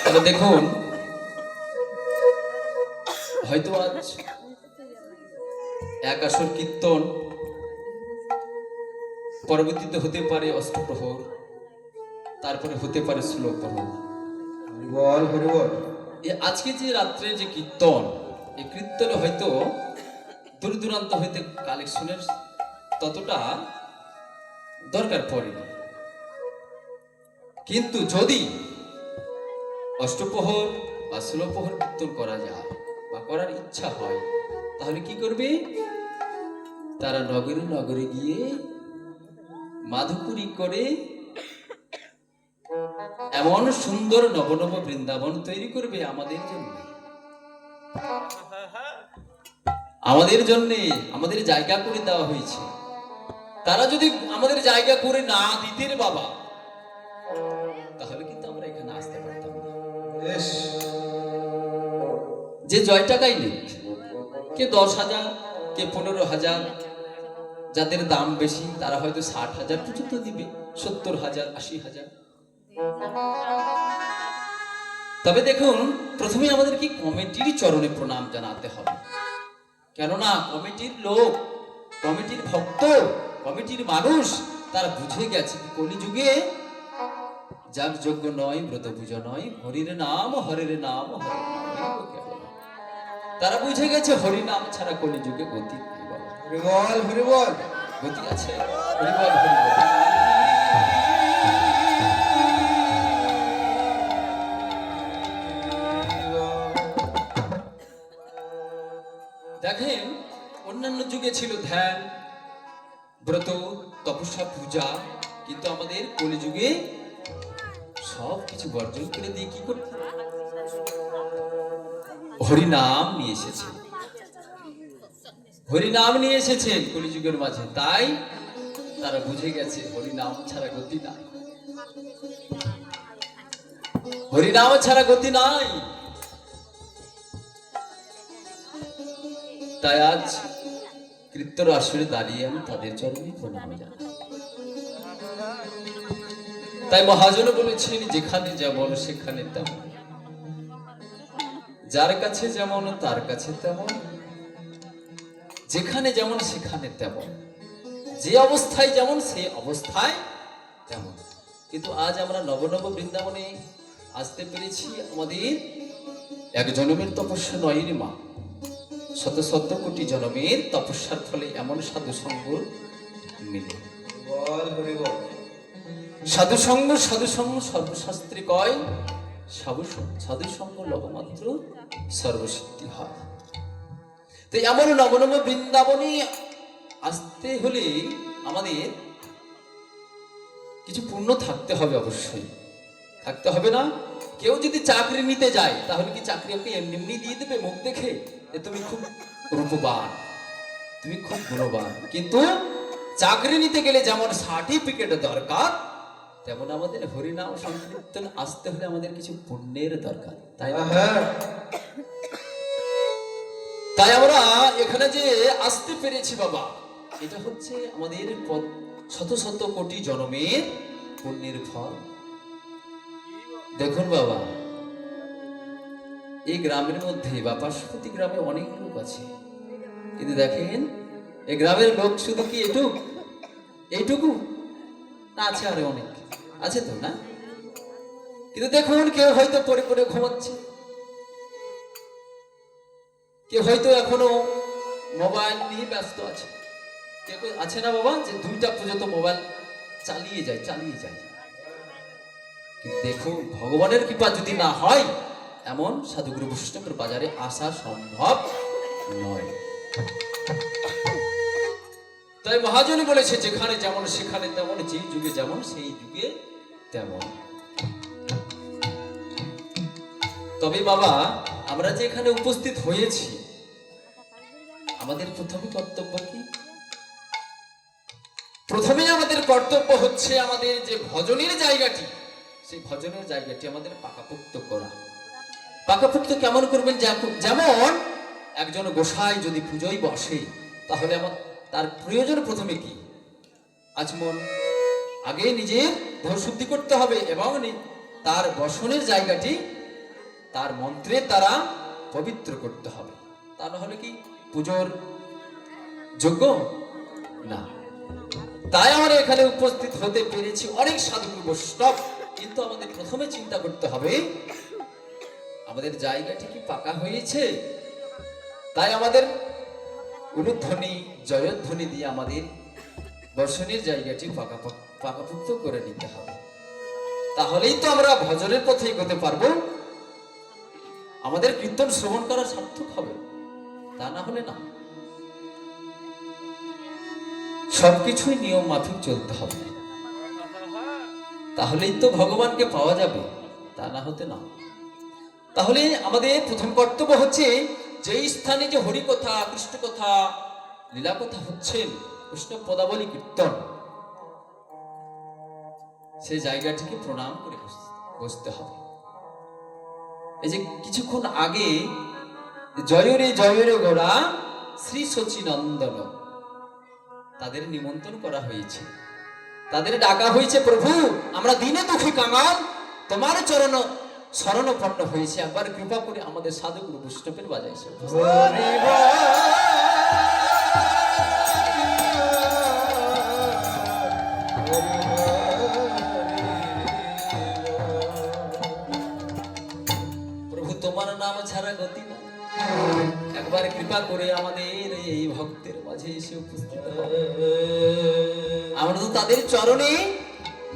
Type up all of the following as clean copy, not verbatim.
তাহলে দেখুন, হয়তো আজ এক আসর কীর্তন, পরবর্তীতে হতে পারে অষ্টপ্রহর, তারপরে হতে পারে ষোলো প্রহর। হরিবল হরিবল। আজকে যে রাত্রে যে কীর্তন, এই কীর্তনে হয়তো দূর দূরান্ত হইতে কালেকশনের ততটা দরকার পড়েনি, কিন্তু যদি অষ্টপ্রহর বা ষোলো প্রহর কীর্তন করা যায় বা করার ইচ্ছা হয়, তাহলে কি করবে? তারা নগরে নগরে গিয়ে মাধুপুরি করে এমন সুন্দর নবনব বৃন্দাবন তৈরি করবে আমাদের জন্য, আমাদের জন্য আমাদের জায়গা করে দেওয়া হয়েছে। তারা যদি আমাদের জায়গা করে না দিতেন বাবা, তাহলে কিন্তু আমরা এখানে আসতে পারতাম না। যে জয় টাকাই নিক, কে 10,000, কে 15,000, যাদের দাম বেশি তারা হয়তো 60,000 পর্যন্ত দিবে, 70,000, 80,000। তবে দেখুন, প্রথমে আমাদের কি কমিটির চরণে প্রণাম জানাতে হবে, কেননা কমিটির লোক, কমিটির ভক্ত, কমিটির মানুষ তারা বুঝে গেছে কলিযুগে যার যোগ্য নয়, ব্রত পূজা নয়, হরির নাম হরির নাম হরির নাম। তারা বুঝে গেছে হরি নাম ছাড়া কলিযুগে গতি নেই বাবা। হরিবল হরিবল। গতি আছে, হরিবল হরিবল। দেখেন, অন্যান্য যুগে ছিল ধ্যান, ব্রত, তপস্যা, পূজা, কিন্তু আমাদের কলিযুগে সব কিছু বর্জন করে দিয়ে কি করতে? হরিনাম নিয়ে এসেছে, হরিনাম নিয়ে এসেছেন কলিযুগের মাঝে। তাই তারা বুঝে গেছে হরিনাম ছাড়া গতি নাই, হরিনাম ছাড়া গতি নাই। তাই আজ কীর্তন আসরে দাঁড়িয়ে আমি তাদের চরণে প্রণাম জানাই। তাই মহাজন বলেছেন, যেখানে যেমন সেখানে তেমন, যার কাছে যেমন তার কাছে তেমন, যেখানে যেমন সেখানে তেমন, যে অবস্থায় যেমন সে অবস্থায় তেমন। কিন্তু আজ আমরা নবনব বৃন্দাবনে আসতে পেরেছি, আমাদের এক জন্মের তপস্যা নয় রে মা, শত শত কোটি জন্মের তপস্যার ফলে এমন সাধু সঙ্গ মিলে। সাধু সঙ্গ, সাধু সঙ্গ সর্বশাস্ত্রে কয়, সাধু সঙ্গ লবমাত্র সর্বসিদ্ধি হয়। তো এমন নবনব বৃন্দাবনে আসতে হলে আমাদের কিছু পুণ্য থাকতে হবে, অবশ্যই থাকতে হবে না? কেউ যদি চাকরি নিতে যায়, তাহলে কি চাকরি ওকে এমনি দিয়ে দেবে মুখ দেখে যে তুমি খুব রূপবান, তুমি খুব গুণবান? কিন্তু চাকরি নিতে গেলে যেমন সার্টিফিকেট দরকার, তেমন আমাদের হরিনাম সংকীর্তন আসতে হলে আমাদের কিছু পুণ্যের দরকার, তাই না? তাই আমরা এখানে যে আসতে পেরেছি বাবা, এটা হচ্ছে আমাদের শত শত কোটি জন্মের পুণ্যের ফল। দেখুন বাবা, এই গ্রামের মধ্যে বা পার্শ্ববর্তী গ্রামে অনেক লোক আছে, কিন্তু দেখেন এই গ্রামের লোক শুধু কি এইটুকু না, আছে আরো অনেক আছে তো না? কিন্তু দেখুন, কেউ হয়তো পড়ে পড়ে ঘুমাচ্ছে, কেউ হয়তো এখনো মোবাইল নিয়ে ব্যস্ত আছে, কেউ আছে না বাবা যে 2টা পর্যন্ত মোবাইল চালিয়ে যায়। কিন্তু দেখুন, ভগবানের কৃপা যদি না হয়, এমন সাধুগুরু বৈষ্ণবের বাজারে আসা সম্ভব নয়। তাই মহাজনী বলেছে, যেখানে যেমন সেখানে তেমন, যে যুগে যেমন সেই যুগে তেমন। তবে বাবা, আমরা যে এখানে উপস্থিত হয়েছি, আমাদের প্রথমে কর্তব্য কি? প্রথমে আমাদের কর্তব্য হচ্ছে আমাদের যে ভজনের জায়গাটি, সেই ভজনের জায়গাটি আমাদের পাকাপোক্ত করা। পাকাপোক্ত কেমন করবেন? যেমন একজন গোসাই যদি পুজোয় বসে, তাহলে তার প্রয়োজন প্রথমে কি? আচমন, আগে নিজের দেহ শুদ্ধি করতে হবে এবং তার বসনের জায়গাটি তার মন্ত্রের দ্বারা পবিত্র করতে হবে। তা না হলে কি পুজোর যোগ্য না। তাই আমরা এখানে উপস্থিত হতে পেরেছি অনেক সাধু বৈষ্ণব, কিন্তু আমাদের প্রথমে চিন্তা করতে হবে আমাদের জায়গাটি কি পাকা হয়েছে। তাই আমাদের উলুধ্বনি জয়ধ্বনি দিয়ে আমাদের দর্শনের জায়গাটি পাকাপুক্ত করে নিতে হবে। তাহলেই তো আমরা ভজনের পথে এগোতে পারবো, আমাদের কীর্তন শ্রবণ করা সার্থক হবে। তা না হলে না, সবকিছুই নিয়ম মাফিক চলতে হবে, তাহলেই তো ভগবানকে পাওয়া যাবে। তা না হতে না। তাহলে আমাদের প্রথম কর্তব্য হচ্ছে, যেই স্থানে যে হরি কথা, কৃষ্ণ কথা, লীলা কথা হচ্ছেন, কৃষ্ণ পদাবলী কীর্তন, সেই জায়গাটিকে প্রণাম করে বসতে হবে। এই যে কিছুক্ষণ আগে জয়রে গোরা শ্রী সচিনন্দন, তাদের নিমন্ত্রণ করা হয়েছে, তাদের ডাকা হয়েছে, প্রভু আমরা দিনে দুঃখী কাঙাল, তোমার চরণ শরণাপন্ন হয়েছে, একবার কৃপা করে আমাদের সাধুগুরু বৈষ্ণবের বাজাইছে। প্রভু তোমার নাম ছাড়া গতি না, একবার কৃপা করে আমাদের এই ভক্তের মাঝে এসে উপস্থিত হবে। আমরা তো তাদের চরণে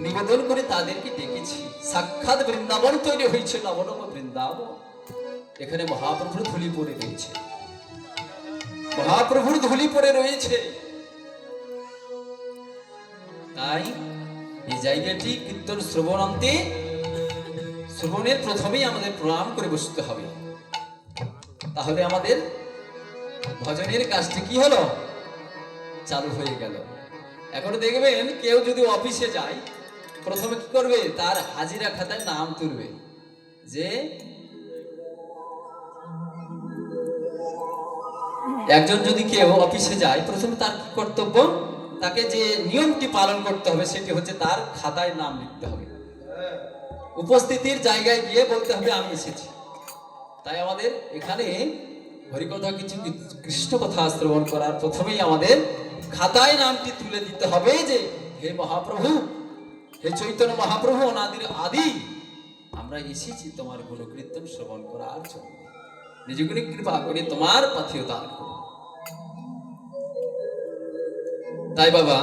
নিবেদন করে তাদেরকে ডেকেছি। সাক্ষাৎ বৃন্দাবন তৈরি হয়েছে, নবনব বৃন্দাবন। এখানে মহাপ্রভুর ধুলি পড়ে রয়েছে, মহাপ্রভুর ধুলি পড়ে রয়েছে। তাই এই জায়গাটি কীর্তন শ্রবণান্তে, শ্রবণের প্রথমেই আমাদের প্রণাম করে বসতে হবে। তাহলে আমাদের ভজনের কাজটি কি হলো, চালু হয়ে গেল। এখন দেখবেন কেউ যদি অফিসে যায়, প্রথমে কি করবে, তার হাজিরা খাতায় নাম তুলবে, যে একজন যদি কেউ অফিসে যায়, প্রথমে তার কি কর্তব্য, তাকে যে নিয়মটি পালন করতে হবে সেটি হচ্ছে তার খাতায় নাম লিখতে হবে, উপস্থিতির জায়গায় গিয়ে বলতে হবে আমি এসেছি। তাই আমাদের এখানে হরিকথা, কিছু কৃষ্ণ কথা শ্রবণ করার প্রথমেই আমাদের খাতায় নামটি তুলে দিতে হবে, যে হে মহাপ্রভু, হে চৈতন্য মহাপ্রভু অনাদির আদি, আমরা এসেছি তোমার গুণ কীর্তন শ্রবণ করার জন্য, নিজগুণী কৃপা করে তোমার পথে দান করো। তাই বাবা,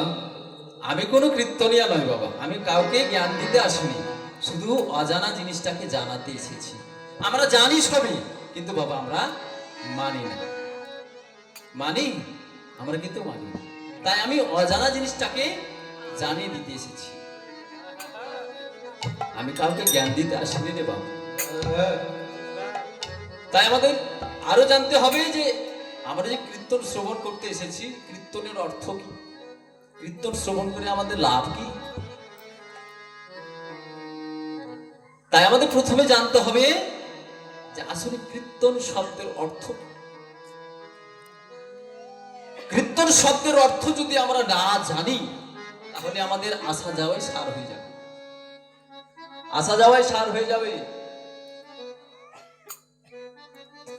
আমি কোনো কীর্তনিয়া নয় বাবা, আমি কাউকে জ্ঞান দিতে আসিনি, শুধু অজানা জিনিসটাকে জানাতে এসেছি। আমরা জানি সবই, কিন্তু বাবা আমরা মানি না, আমরা কিন্তু মানি না। তাই আমি অজানা জিনিসটাকে জানিয়ে দিতে এসেছি, আমি কাউকে জ্ঞান দিতে আসিনি রে বাবা। তাই আমাদের আরো জানতে হবে যে আমরা যে কীর্তন শ্রবণ করতে এসেছি, কীর্তনের অর্থ কি, কীর্তন শ্রবণ করে আমাদের লাভ কি। তাই আমাদের প্রথমে জানতে হবে যে আসলে কীর্তন শব্দের অর্থ কি। কীর্তন শব্দের অর্থ যদি আমরা না জানি, তাহলে আমাদের আসা যাওয়াই সার হয়ে যাবে, আসা যাওয়াই সার হয়ে যাবে।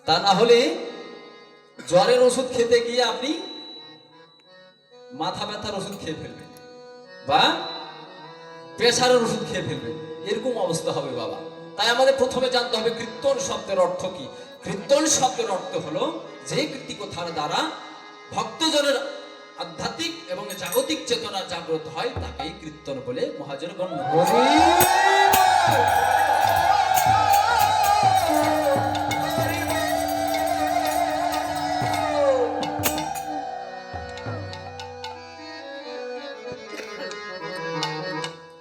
তা না হলে জ্বরের ওষুধ খেতে গিয়ে আপনি মাথা ব্যথার ওষুধ খেয়ে ফেলবেন, বা প্রেসারের ওষুধ খেয়ে ফেলবেন, এরকম অবস্থা হবে বাবা। তাই আমাদের প্রথমে জানতে হবে কীর্তন শব্দের অর্থ কি। কীর্তন শব্দের অর্থ হলো যে কীর্তিকথার দ্বারা ভক্তজনের আধ্যাত্মিক এবং জাগতিক চেতনা জাগ্রত হয়, তাকেই কীর্তন বলে মহাজন গণ্য করে।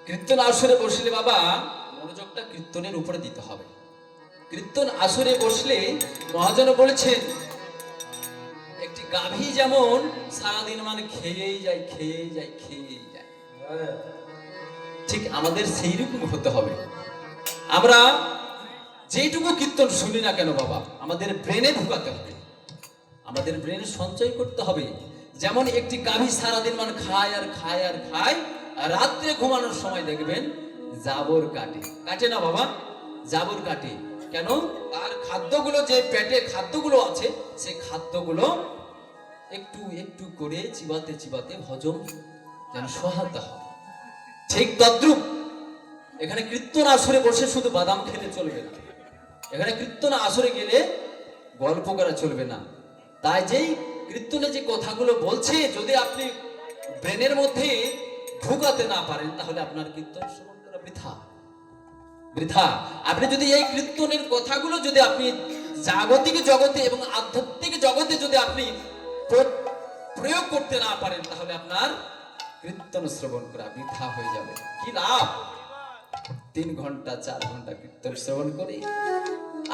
কীর্তন আসরে বসলে বাবা মনোযোগটা কীর্তনের উপরে দিতে হবে। কীর্তন আসরে বসলে মহাজন বলেছেন, একটি গাভী যেমন সারাদিন মানে খেয়েই যায়, ঠিক আমাদের সেই রকম হতে হবে। আমরা যেটুকু কীর্তন শুনি না কেন বাবা, আমাদের ব্রেনে ঢুকাতে হবে, আমাদের ব্রেন সঞ্চয় করতে হবে। যেমন একটি গাভী সারাদিন মানে খায়, রাত্রে ঘুমানোর সময় দেখবেন জাবর কাটে না বাবা, জাবর কাটে। কেন? তার খাদ্যগুলো, যে পেটে খাদ্যগুলো আছে, সেই খাদ্যগুলো একটু একটু করে চিবাতে চিবাতে হজম যেন সহায়তা হয়। ঠিক তদ্রূপ এখানে কীর্তন আসরে বসে শুধু বাদাম খেলে চলবে না, এখানে কীর্তন আসরে গেলে গল্প করা চলবে না। তাই যেই কীর্তনে যে কথাগুলো বলছে, যদি আপনি ব্রেনের মধ্যে ঢুকাতে না পারেন, তাহলে আপনার কীর্তন শ্রবণ করা বৃথা বৃথা। আপনি যদি এই কীর্তনের কথাগুলো যদি আপনি জাগতিক জগতে এবং আধ্যাত্মিক জগতে যদি আপনি প্রয়োগ করতে না পারেন, তাহলে আপনার কীর্তন শ্রবণ করা বৃথা হয়ে যাবে। কি লাভ 3 ঘন্টা 4 ঘন্টা কীর্তন শ্রবণ করে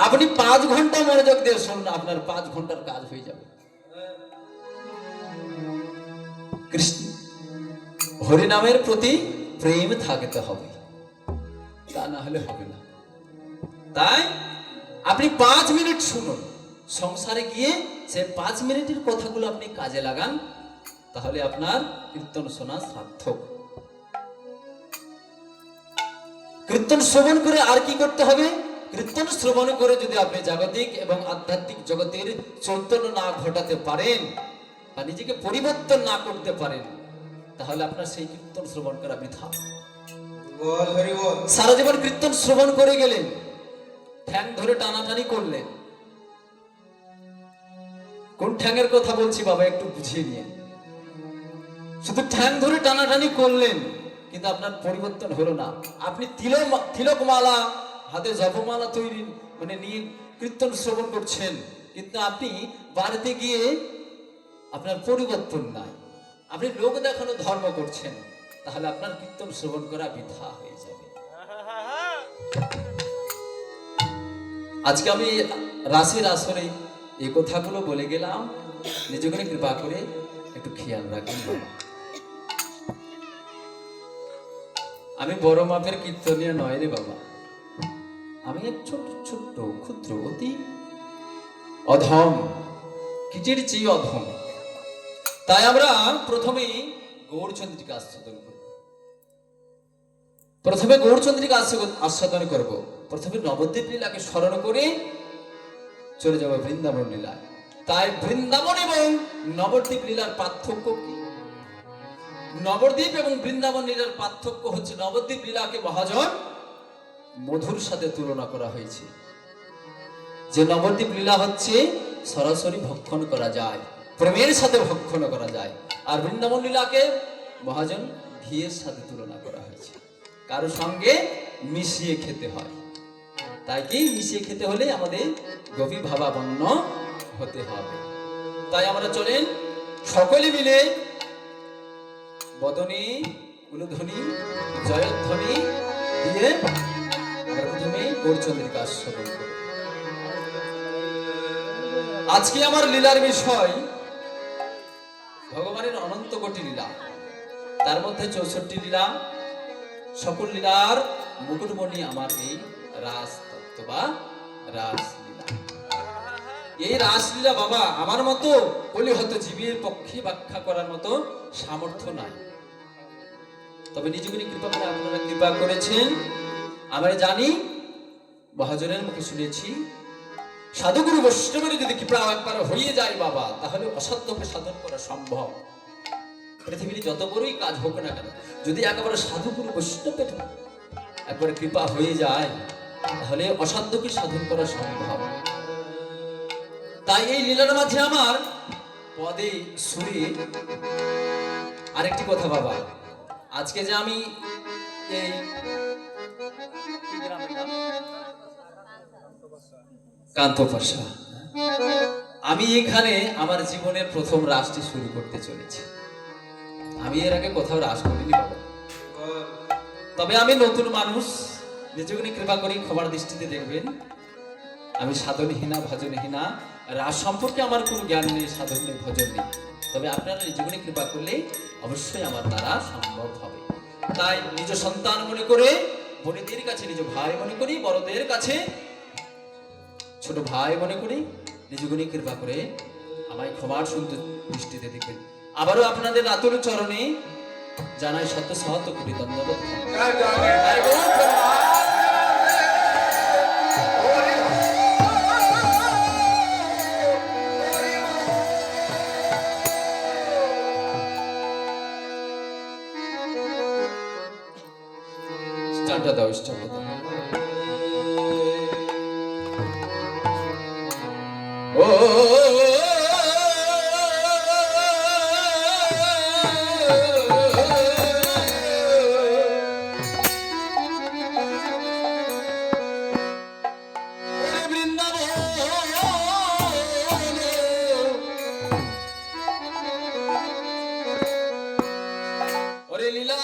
আপনি 5 ঘন্টা মনোযোগ দিয়ে শুনুন, আপনার 5 ঘন্টার কাজ হয়ে যাবে। কৃষ্ণ হরিনামের প্রতি প্রেম থাকতে হবে, তা না হলে হবে না। তাই আপনি 5 মিনিট শুনুন, সংসারে গিয়ে সে 5 মিনিটের কথাগুলো আপনি কাজে লাগান, তাহলে আপনার কীর্তন শোনা সার্থক। কীর্তন শ্রবণ করে আর কি করতে হবে? কীর্তন শ্রবণ করে যদি আপনি জাগতিক এবং আধ্যাত্মিক জগতের চৈতন্য না ঘটাতে পারেন বা নিজেকে পরিবর্তন না করতে পারেন, তাহলে আপনার সেই কীর্তন শ্রবণ করা বৃথা। বল হরি বল। সারা জীবন কীর্তন শ্রবণ করে গেলেন, ঠ্যাং ধরে টানাটানি করলেন। কোন ঠ্যাংয়ের কথা বলছি বাবা, একটু বুঝিয়ে নিয়ে। শুধু ঠ্যাং ধরে টানাটানি করলেন, কিন্তু আপনার পরিবর্তন হলো না। আপনি তিলকমালা হাতে, জপমালা তৈরি নিয়ে কীর্তন শ্রবণ করছেন, কিন্তু আপনি বাড়িতে গিয়ে আপনার পরিবর্তন নাই, আপনি লোক দেখানো ধর্ম করছেন, তাহলে আপনার কীর্তন শ্রবণ করা বৃথা হয়ে যাবে। আজকে আমি রাশির আসরে এই কথাগুলো বলে গেলাম, নিজেকে কৃপা করে একটু খেয়াল রাখবেন বাবা। আমি বড় মাপের কীর্তনীয় নয় রে বাবা, আমি এক ছোট্ট ছোট্ট ক্ষুদ্র অতি অধম, কিটির চেয়ে অধম। তাই আমরা প্রথমে গৌরচন্দ্রিকা আস্বাদন করব, প্রথমে গৌরচন্দ্রিকা আস্বাদন করব, প্রথমে নবদ্বীপ লীলাকে স্মরণ করে চলে যাব বৃন্দাবন লীলায়। তাই বৃন্দাবন এবং নবদ্বীপ লীলার পার্থক্য কি? নবদ্বীপ এবং বৃন্দাবন লীলার পার্থক্য হচ্ছে, নবদ্বীপ লীলাকে মহাজন মধুর সাথে তুলনা করা হয়েছে, যে নবদ্বীপ লীলা হচ্ছে সরাসরি ভক্ষণ করা যায়, প্রেমের সাথে ভক্ষণ করা যায়। আর বৃন্দাবন লীলাকে মহাজন ঘিয়ের সাথে তুলনা করা হয়েছে, কারো সঙ্গে মিশিয়ে খেতে হয়। তাই কি মিশিয়ে খেতে হলে আমাদের গভীর ভাবাপন্ন হতে হবে। তাই আমরা চলেন সকলে মিলে বদনী উলুধ্বনি জয়ধ্বনি দিয়ে আমরা প্রথমে গৌরচন্দ্রিকা আস্বাদন করি। আজকে আমার লীলার বিষয় ভগবানের অনন্ত কোটি লীলা, তার মধ্যে 64 লীলা। সকল লীলার মুকুটমণি আমার এই রাস তত্ত্ব বা রাসলীলা। এই রাসলীলা বাবা আমার মতো বলি হয়তো জীবের পক্ষে ব্যাখ্যা করার মতো সামর্থ্য নাই, তবে নিজেকে কৃপা করে আপনারা কৃপা করেছেন। আমরা জানি, মহাজনের মুখে শুনেছি, সাধুগুরু বৈষ্ণবের যদি কৃপা একবার হয়ে যায় বাবা, তাহলে অসাধ্যকে সাধন করা সম্ভব। পৃথিবীর যত বড়ই কাজ হোক না কেন, যদি একেবারে সাধুগুরু বৈষ্ণবের একবার কৃপা হয়ে যায়, তাহলে অসাধ্যকে সাধন করা সম্ভব। তাই এই লীলার মাঝে আমার পদে সুরে আরেকটি কথা বাবা, আজকে যে আমি এই কান্তপাশা, আমি এখানে আমার জীবনের প্রথম রাসটি শুরু করতে চলেছি। আমি এর আগে কোথাও রাস করিনি বাবা, তবে আমি নতুন মানুষ, নিজেকে কৃপা করি ক্ষমার দৃষ্টিতে দেখবেন। আমি সাধনহীনা ভজনহীনা, রাস সম্পর্কে আমার কোনো জ্ঞান নেই, সাধন নেই, ভজন নেই, তবে আপনারা নিজেকে কৃপা করলে অবশ্যই আমার দ্বারা সম্ভব হবে। তাই নিজ সন্তান মনে করে, বোনেদের কাছে নিজ ভাই মনে করি, বড়দের কাছে ছোট ভাই মনে করি, নিজগুণী কৃপা করে আমায় ক্ষমার সুন্দর দৃষ্টিতে দেখবেন। আবারও আপনাদের আতুল চরণে জানাই শত শত কোটি ধন্যবাদ। স্টানটা দাও, স্টানটা দাও। ও ওরে লীলা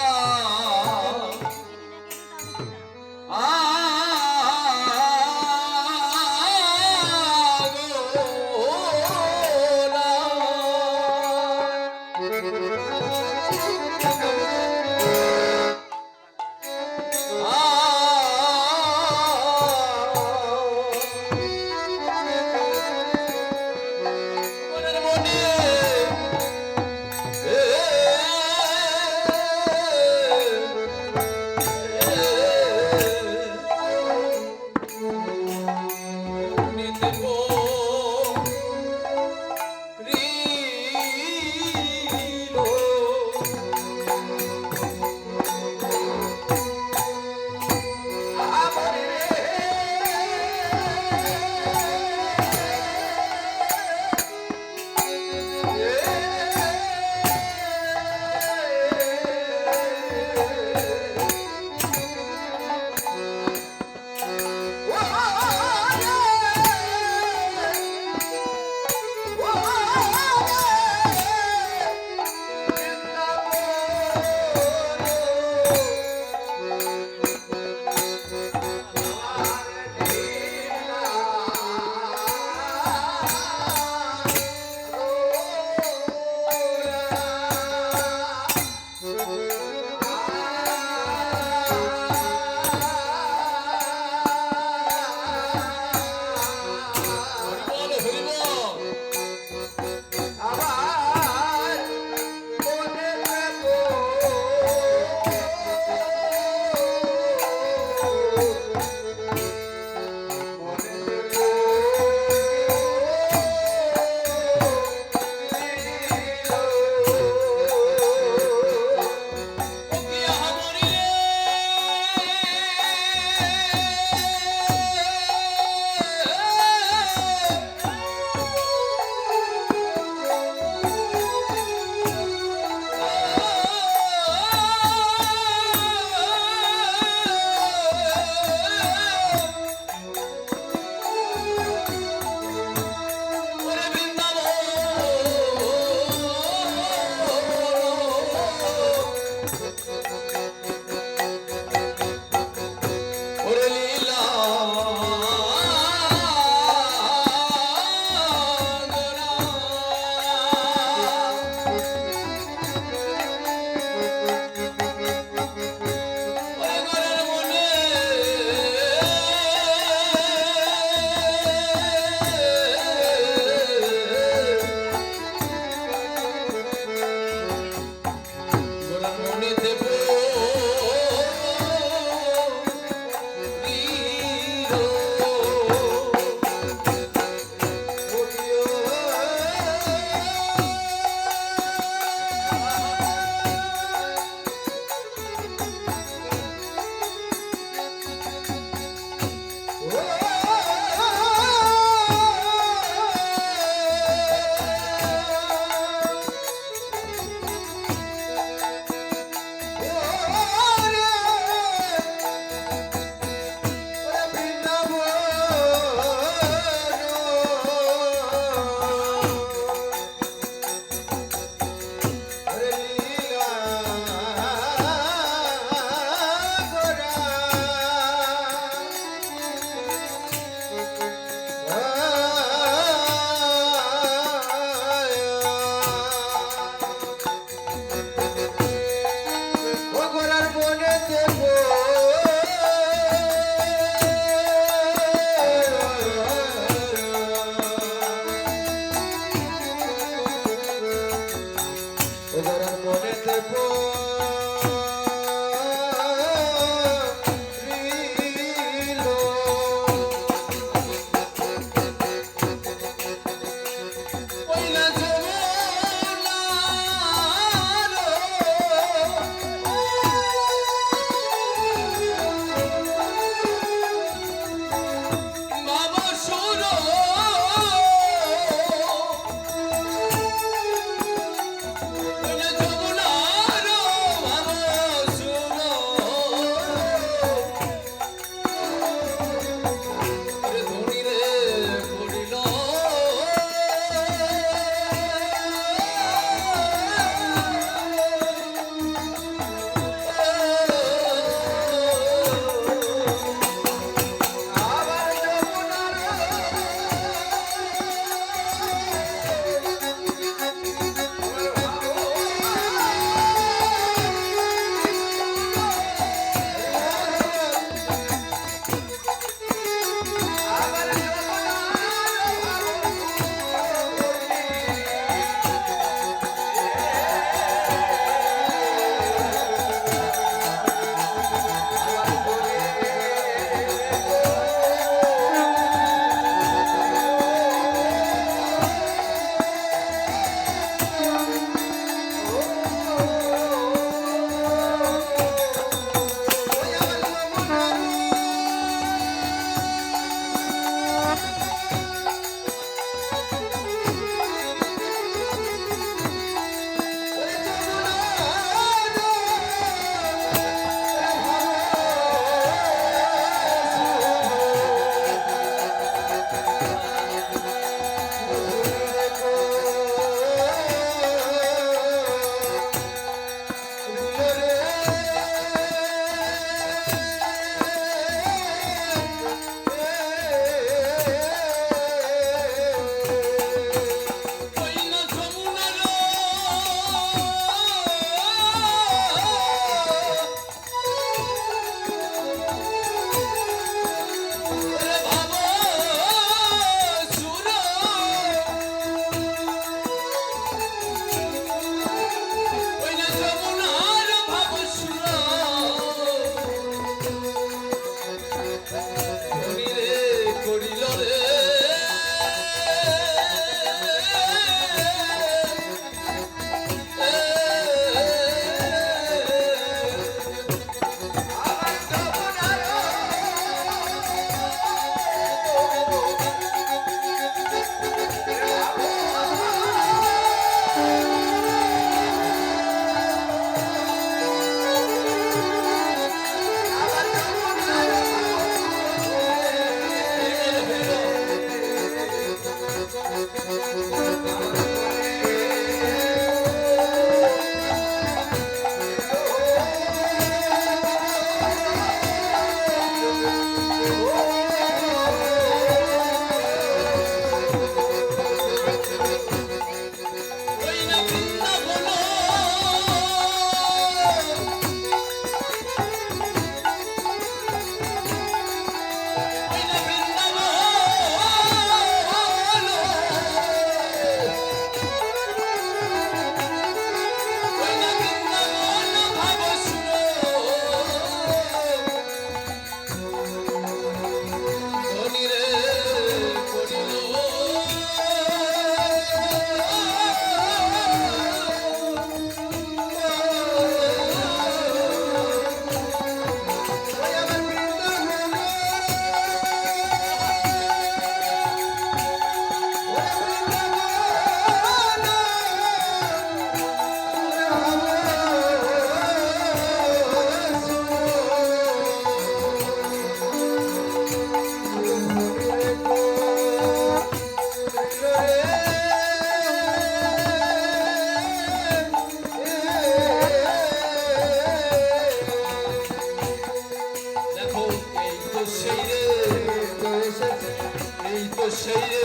সেই রে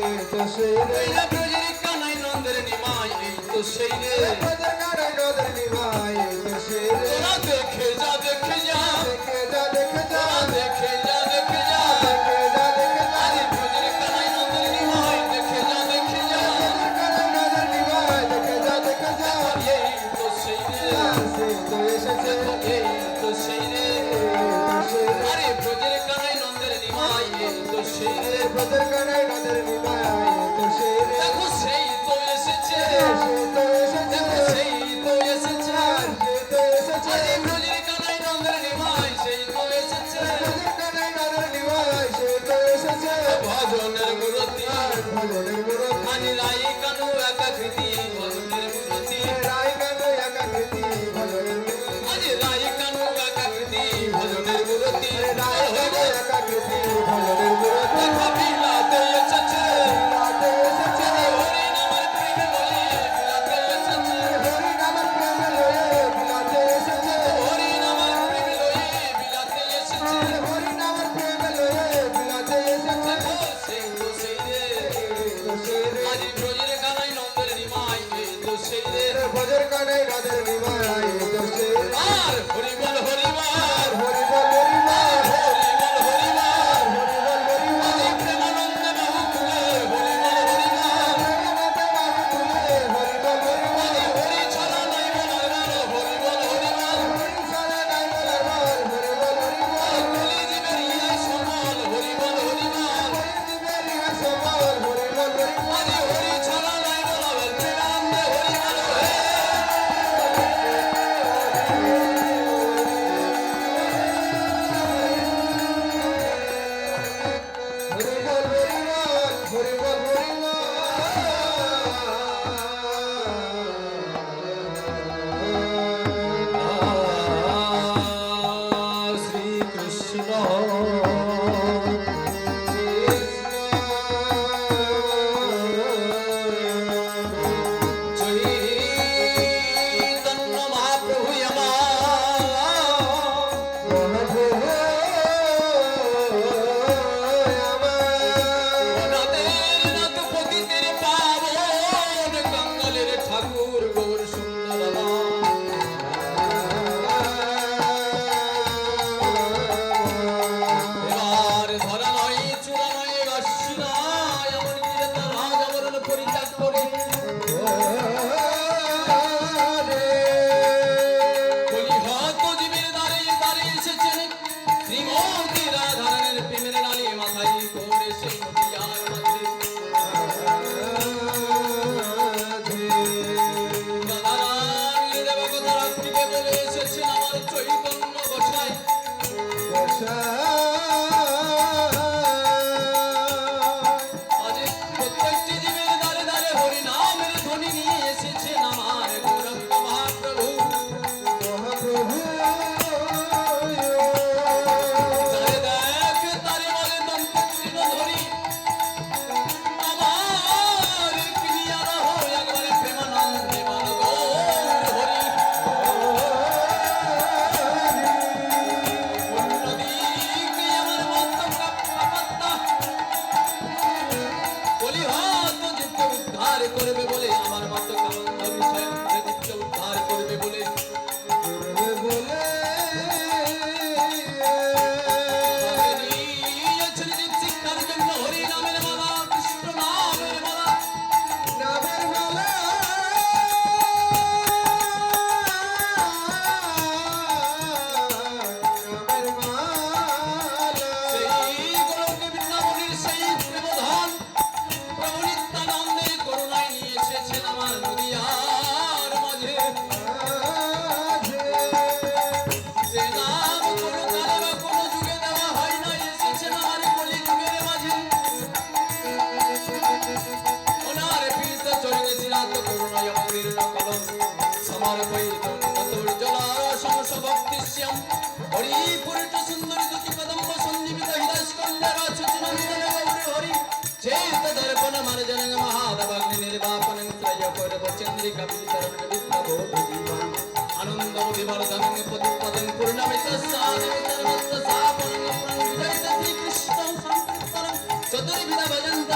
এই তো সেই রে এই যে ব্রজের কানাই নন্দের নিমাই এই তো সেই রে ব্রজের কানাই নদের নিমাই এই তো সেই রে তোরা দেখে যা দেখে যা দেখে যা তোরা দেখে যা দেখে যা দেখে যা আজ ব্রজের কানাই নন্দের নিমাই দেখে যা ব্রজের কানাই নদের নিমাই দেখে যা এই তো সেই রে সেই তো এসেছে এই তো সেই রে এই তো সেই রে আরে ব্রজের কানাই নন্দের নিমাই এই তো সেই রে ব্রজের কানাই নদের নিমাই এই তো সেই রে দেখো সেই তো এসেছে সেই তো এসেছে দেখো সেই তো এসেছে সেই তো এসেছে আরে ব্রজের কানাই নন্দের নিমাই সেই তো এসেছে ব্রজের কানাই নদের নিমাই সেই তো এসেছে ভজনের মূর্তি ভজনের মুরতি আজ রাই কানু একাকৃতি ভজনের মূর্তি রাই কানু একাকৃতি ভজনের মুরতি আজ রাই কানু একাকৃতি ভজনের মূর্তি রাই কানু একাকৃতি ভজনের মুরতি দেখো বিলাতে এসেছে রাতে এসেছে হরি নামের প্রেম লয়ে বিলাতে এসেছে হরি নামের প্রেম লয়ে বিলাতে এসেছে হরি নামের প্রেম লয়ে বিলাতে এসেছে হরি নামের প্রেম লয়ে বিলাতে এসেছে দেখো সেই তো সেই রে এই তো সেই রে আজ ব্রজের কানাই নন্দের নিমাই এই তো সেই রে ভজের কানাই নদের নিমাই এই তো সেই রে আর হরিবল হরিবার হরি বল হরি বল হরিবল হরিবার হরি বল হরি বল আজ প্রেমানন্দ বাহু খুলে হরিবল হরিবার প্রেমানন্দে বাবু তুলে হরি বল হরি বল আজ হরি ছাড়া নাই বলার বল হরিবল হরিবার হরি ছাড়া নাই বলার বল হরি বল হরি বল কলি জীবের ইহাই সমল হরিবল হরিবার হরি দিবের ইহা সবল হরি বল হরি বল আজ হরি ছাড়া নাই বলার প্রেমানন্দে হরিবল হে হরি বল হরি বল হরি বল হরি শ্রী কৃষ্ণ চৈতন্য মহাপ্রভু আমার নাথের নাথ পতিতের পাবন কাঙ্গালের ঠাকুর গৌর সুন্দর এবার ধরা নয় চূড়া নয় রাশি নয় এমন কি তার রাজ আবরণ পরিত্যাগ করে কলিহত জীবের দ্বারে দ্বারে এসেছেন শ্রীমতী রাধারানীর প্রেমের নালী মাথায় করে সেই নদিয়ার মাঝে রাধারানী দেবকথা রাত্রিকে বলে এসেছেন আমার চৈতন্য গোসাই আজ প্রত্যেকটি জীবের দ্বারে দ্বারে হরি নামের ধ্বনি নিয়ে এসেছেন আমার গৌরাঙ্গ মহাপ্রভু তারে দেখ তারে বলে দন্ত তৃণ ধরি আমার ক্রিয়া না হয় একবারে প্রেমানন্দে বল গৌর হরি অন্যদিকে আমার মস্তক কাপাত্তা কলিহত চিত্ত উদ্ধার করবে বলে আমার মতো কামন্দ বিষয় চিত্ত উদ্ধার করবে বলে নিয়েছেন যে শিক্ষার জন্য হরি নামের মালা কৃষ্ণ নামের মালা সেই গোলকে বৃন্দাবনের সেই প্রেমধন প্রভু নিত্যানন্দের করুণায় নিয়ে এসেছেন আমার নদিয়ার মাঝে যে নাম কোনো কালে বা কোনো যুগে দেওয়া হয় না এসেছেন আমার কলি যুগের মাঝে ওনার পীড়িত চরণে চিরাত করুণায় অপীর্ণ কলম সমর্পয়িত উন্নতোজ্জ্বলা সমস ভক্তিস্যম হরিপুরিত সুন্দরী দুটি কদম্ব সন্নিবিত হৃদয় স্কন্দের অচ্যুতনন্দন গৌর হরি চেত দর্পণ মার্জনং মহাদবাগ্নি নির্বাপনং ত্রয় পর্ব চন্দ্রিকা বিতরণ বিপ্লবোধ জীবন আনন্দম বিবর্ধনং পতিপদং পূর্ণমিত সাধু সর্বত্র সাপনং বিজয়িত শ্রীকৃষ্ণ সংকীর্তনং চতুর্বিধ ভজন্ত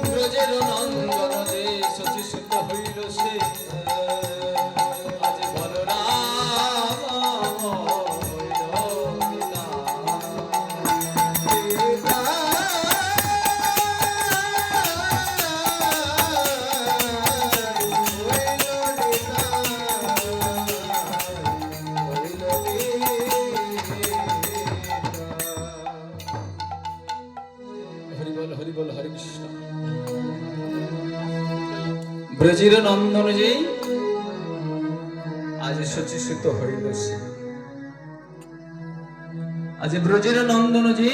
ব্রজের নন্দন যে সচিসুত হইল সে আজ বলরাম হইল পিতা। হরি বল হরে কৃষ্ণ। ব্রজের নন্দন যে আজ সচিসুত হইল সে আজ ব্রজের নন্দন যে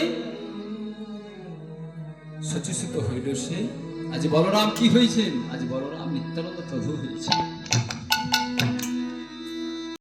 সচিসুত হইল সে আজ বলরাম কি হয়েছেন? আজ বলরাম নিত্যানন্দ প্রভু হয়েছে।